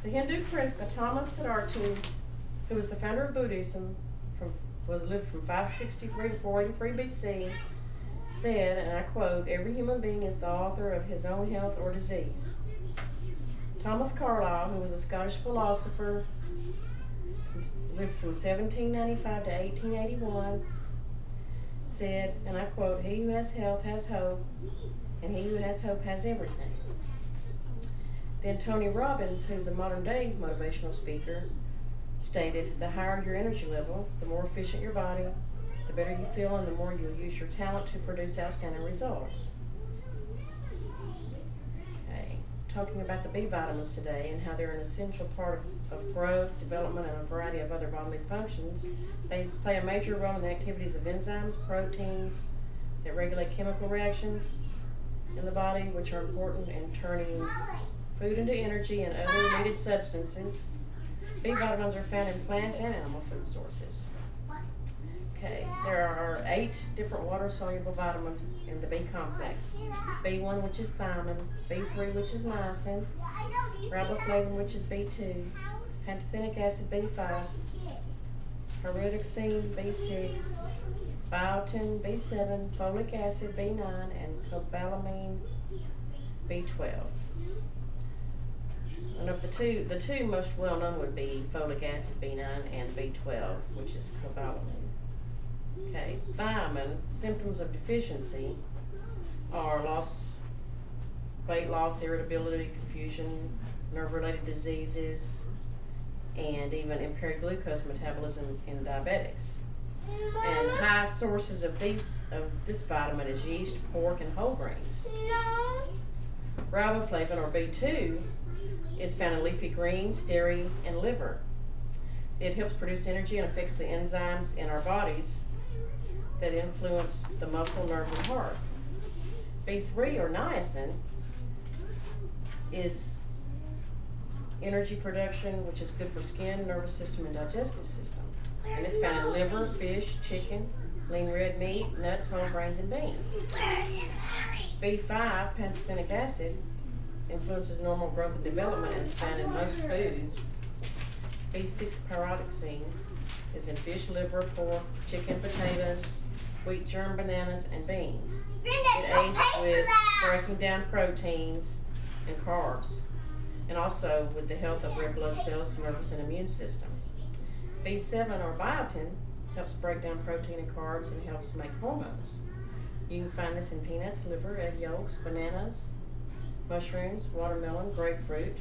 The Hindu prince Gautama Siddhartha, who was the founder of Buddhism, lived from 563 to 483 BC, said, and I quote, "Every human being is the author of his own health or disease." Thomas Carlyle, who was a Scottish philosopher, lived from 1795 to 1881, said, and I quote, "He who has health has hope, and he who has hope has everything." Then Tony Robbins, who's a modern-day motivational speaker, stated, "The higher your energy level, the more efficient your body, the better you feel, and the more you'll use your talent to produce outstanding results." Okay, talking about the B vitamins today and how they're an essential part of growth, development, and a variety of other bodily functions. They play a major role in the activities of enzymes, proteins that regulate chemical reactions in the body, which are important in turning food into energy and other needed substances. B vitamins are found in plants and animal food sources. Okay, there are 8 different water-soluble vitamins in the B complex. B1, which is thiamine, B3, which is niacin, riboflavin, which is B2, pantothenic acid, B5, pyridoxine, B6, biotin, B7, folic acid, B9, and cobalamin, B12. And of the two most well-known would be folic acid, B9, and B12, which is cobalamin. Okay, thiamine, symptoms of deficiency are weight loss, irritability, confusion, nerve-related diseases, and even impaired glucose metabolism in diabetics. And high sources of this vitamin is yeast, pork, and whole grains. Riboflavin, or B2, is found in leafy greens, dairy, and liver. It helps produce energy and affects the enzymes in our bodies that influence the muscle, nerve, and heart. B3, or niacin, is energy production, which is good for skin, nervous system, and digestive system. And it's found in liver, fish, chicken, lean red meat, nuts, whole grains, and beans. B5, pantothenic acid, influences normal growth and development and is found in most foods. B6, pyridoxine, is in fish, liver, pork, chicken, potatoes, wheat germ, bananas, and beans. It aids with breaking down proteins and carbs, and also with the health of red blood cells, nervous, and immune system. B7, or biotin, helps break down protein and carbs and helps make hormones. You can find this in peanuts, liver, egg yolks, bananas, mushrooms, watermelon, grapefruit,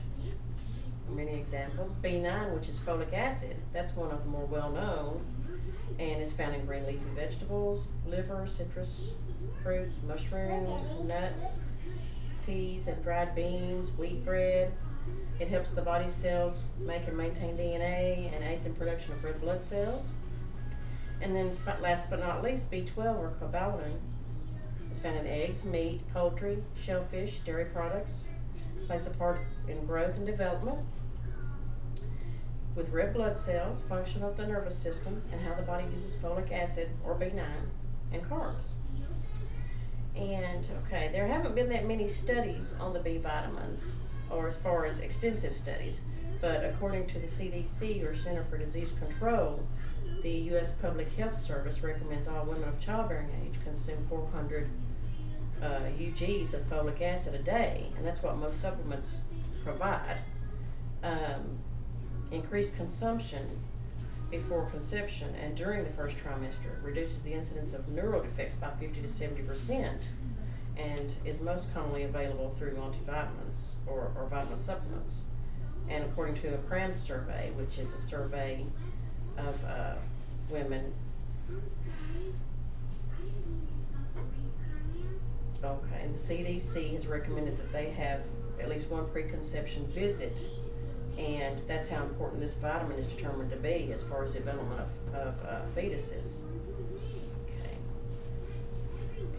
many examples. B9, which is folic acid, that's one of the more well-known, and is found in green leafy vegetables, liver, citrus fruits, mushrooms, nuts, peas, and dried beans, wheat bread. It helps the body cells make and maintain DNA and aids in production of red blood cells. And then last but not least, B12, or cobalamin, is found in eggs, meat, poultry, shellfish, dairy products. Plays a part in growth and development with red blood cells, function of the nervous system, and how the body uses folic acid, or B9, and carbs. And okay, there haven't been that many studies on the B vitamins, or as far as extensive studies, but according to the CDC, or Center for Disease Control, the U.S. Public Health Service recommends all women of childbearing age consume 400 UGs of folic acid a day, and that's what most supplements provide. Increased consumption before conception and during the first trimester reduces the incidence of neural defects by 50 to 70%, and is most commonly available through multivitamins or vitamin supplements. And according to a CRAMS survey, which is a survey of women, okay, and the CDC has recommended that they have at least one preconception visit, and that's how important this vitamin is determined to be as far as development of fetuses.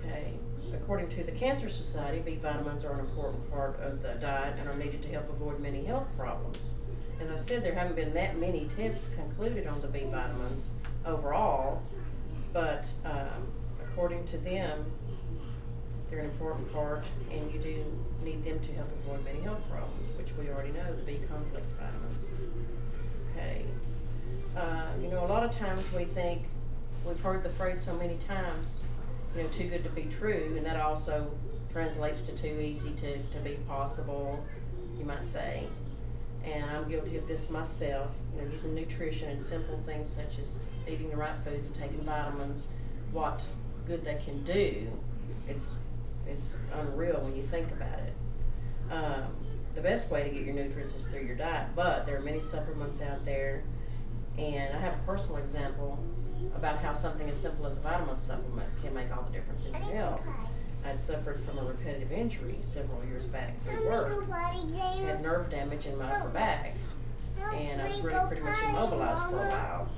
Okay. According to the Cancer Society, B vitamins are an important part of the diet and are needed to help avoid many health problems. As I said, there haven't been that many tests concluded on the B vitamins overall, but according to them, They're an important part, and you do need them to help avoid many health problems, which we already know, the B complex vitamins. Okay. You know, a lot of times we've heard the phrase so many times, you know, too good to be true, and that also translates to too easy to be possible, you might say. And I'm guilty of this myself, you know, using nutrition and simple things such as eating the right foods and taking vitamins, what good they can do. It's unreal when you think about it. The best way to get your nutrients is through your diet, but there are many supplements out there, and I have a personal example about how something as simple as a vitamin supplement can make all the difference in your health. I'd suffered from a repetitive injury several years back through work. I had nerve damage in my upper back, and I was really pretty much immobilized for a while.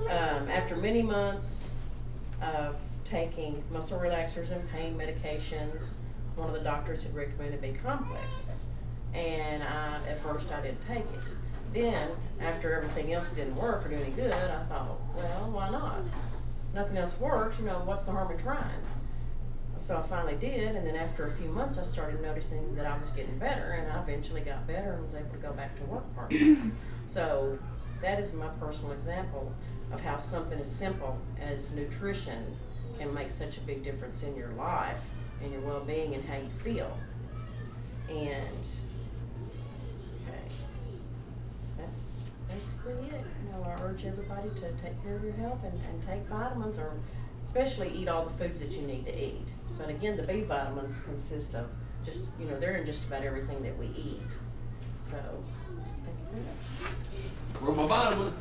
After many months of taking muscle relaxers and pain medications, one of the doctors had recommended B complex, and at first I didn't take it. Then, after everything else didn't work or do any good, I thought, well, why not? Nothing else worked, you know, what's the harm in trying? So I finally did, and then after a few months I started noticing that I was getting better, and I eventually got better and was able to go back to work part-time. So that is my personal example of how something as simple as nutrition can make such a big difference in your life and your well-being and how you feel. And okay, that's basically it. You know, I urge everybody to take care of your health and take vitamins, or especially eat all the foods that you need to eat. But again, the B vitamins consist of just, you know, they're in just about everything that we eat. So, thank you very much. Where's my vitamin?